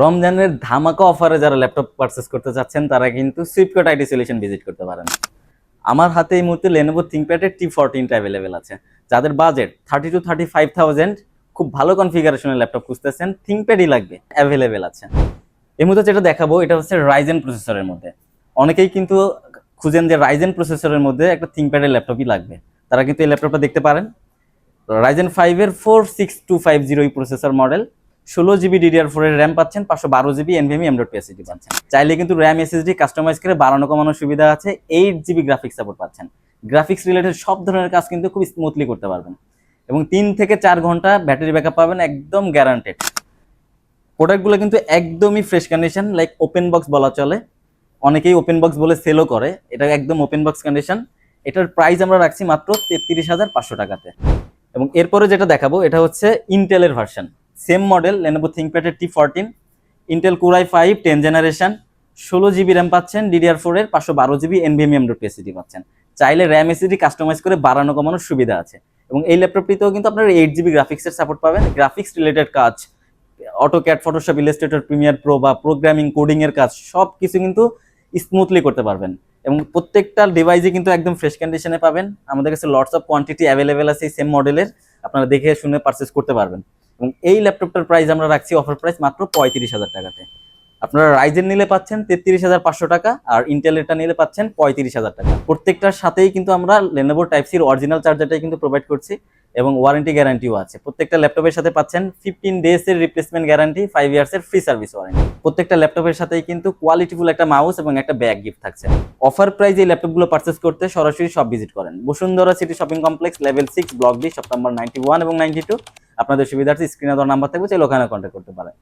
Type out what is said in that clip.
রমজানের ধামাকা অফারে যারা ল্যাপটপ পারচেস করতে চাচ্ছেন তারা কিন্তু সুইপকোট আইটি সলিউশন ভিজিট করতে পারেন। আমার হাতে এই মুহূর্তে Lenovo ThinkPad এর T14 টা অ্যাভেলেবেল আছে। যাদের বাজেট 30 to 35,000 খুব ভালো কনফিগারেশনের ল্যাপটপ খুঁজতেছেন, থিংকপ্যাডই লাগবে, অ্যাভেলেবেল আছে। এই মুহূর্তে যেটা দেখাবো এটা হচ্ছে রাইজেন প্রসেসরের মধ্যে। অনেকেই কিন্তু খুঁজেন যে রাইজেন প্রসেসরের মধ্যে একটা থিংকপ্যাডের ল্যাপটপই লাগবে, তারা কিন্তু এই ল্যাপটপটা দেখতে পারেন। রাইজেন 5 এর 46250 প্রসেসর মডেল, 16 GB DDR4 এর র্যাম পাচ্ছেন, 512 GB NVMe M.2 পাচ্ছেন। চাইলে কিন্তু র্যাম এসএসডি কাস্টমাইজ করে বাড়ানো কমানোর সুবিধা আছে। 8 GB গ্রাফিক্স সাপোর্ট পাচ্ছেন। গ্রাফিক্স রিলেটেড সব ধরনের কাজ কিন্তু খুব স্মুথলি করতে পারবেন এবং 3 থেকে 4 ঘন্টা ব্যাটারি ব্যাকআপ পাবেন, একদম গ্যারান্টেড। প্রোডাক্টগুলো কিন্তু একদমই fresh condition, like open box বলা চলে। অনেকেই ওপেন বক্স বলে সেলও করে, এটা একদম ওপেন বক্স কন্ডিশন। এটার প্রাইস আমরা রাখছি মাত্র 33,500 টাকাতে। এবং এরপরে যেটা দেখাবো এটা হচ্ছে ইন্টেলের version, same model Lenovo ThinkPad এর T14, Intel Core i5 10 generation, 16 GB RAM পাচ্ছেন, DDR4 এর 512 GB NVMe M.2 পাচ্ছেন। চাইলে র্যাম এসএসডি কাস্টমাইজ করে বাড়ানো কমানোর সুবিধা আছে। এবং এই ল্যাপটপটিতেও কিন্তু আপনারা 8 GB গ্রাফিক্সের সাপোর্ট পাবেন। গ্রাফিক্স রিলেটেড কাজ, AutoCAD, Photoshop, Illustrator, Premiere Pro বা প্রোগ্রামিং কোডিং এর কাজ সব কিছু কিন্তু স্মুথলি করতে পারবেন। এবং প্রত্যেকটা ডিভাইসে কিন্তু একদম ফ্রেশ কন্ডিশনে পাবেন। আমাদের কাছে লটস অফ কোয়ান্টিটি অ্যাভেলেবেল আছে এই সেম মডেলের, আপনারা দেখে শুনে পারচেস করতে পারবেন। এবং এই ল্যাপটপটার প্রাইস আমরা রাখছি অফার প্রাইস মাত্র 35,000 টাকাতে। আপনারা রাইজেন নিলে পাচ্ছেন 33,500 টাকা, আর ইন্টেলেরটা নিলে পাচ্ছেন 35,000 টাকা। প্রত্যেকটার সাথেই কিন্তু আমরা Lenovo টাইপ সির অরিজিনাল চার্জারটাই কিন্তু প্রোভাইড করছি এবং ওয়ারেন্টি গ্যারান্টিও আছে। প্রত্যেকটা ল্যাপটপের সাথে পাচ্ছেন 15 ডেজ এর রিপ্লেসমেন্ট গ্যারান্টি, 5 ইয়ার্স এর ফ্রি সার্ভিস ওয়ারেন্টি। প্রত্যেকটা ল্যাপটপের সাথেই কিন্তু কোয়ালিটিফুল একটা মাউস এবং একটা ব্যাগ গিফট থাকছে। অফার প্রাইস এই ল্যাপটপগুলো পারচেস করতে সরাসরি শপ ভিজিট করেন, Bashundhara city shopping complex, level 6, block B, shop number 91 এবং 92। আপনাদের সুবিধার্থে স্ক্রিনে দেওয়া নাম্বার থাকবে, চাইলে ওখানে কন্ট্যাক্ট করতে পারেন।